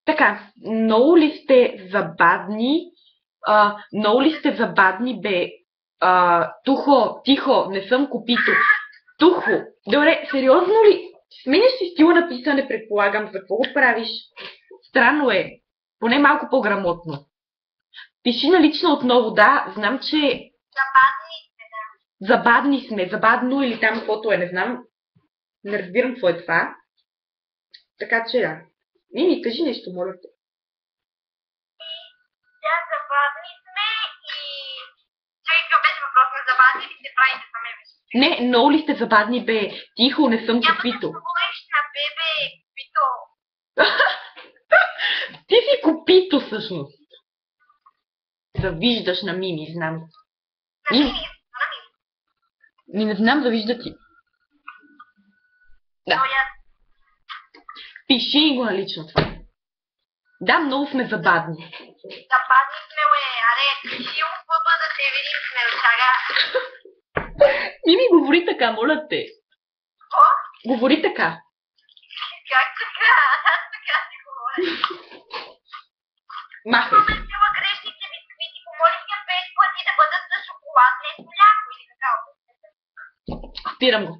Така, много ли сте забавни? Много ли сте забавни, бе? Тухо, тихо, не съм копито. Тухо. Добре, сериозно ли? Сменяш си стила на писане, предполагам. За какво го правиш? Странно е. Поне малко по-грамотно. Пиши налично отново, да. Знам, че Забавни сте, да. забавни сме. Забавно или там каквото е, не знам. Не разбирам какво е това. Така че да. Мими, кажи нещо, моля те. Да, забавни сме и... Чакай, какъв беше въпрос на забавни ли се правите саме беше? Не, много ли сте забавни, бе? Тихо, не съм Няма да копито. говориш на бебе, копито. Ти си копито, всъщност. Завиждаш на Мими, знам. На Мими, Мими, на Мими. ми не знам, завижда ти. Но Да. я... Пиши го налично това. Да, много сме забавни. Забавни сме, уе. Аре, кажи му пъба да те видим сме от шага. Мими, говори така, моля те. Какво? Говори така. Как така? Аз така си говоря. Махай. Ама сила грешните бисквити, помолих я 5 пъти да бъдат за шоколад, не с мляко или какао. Спирам го.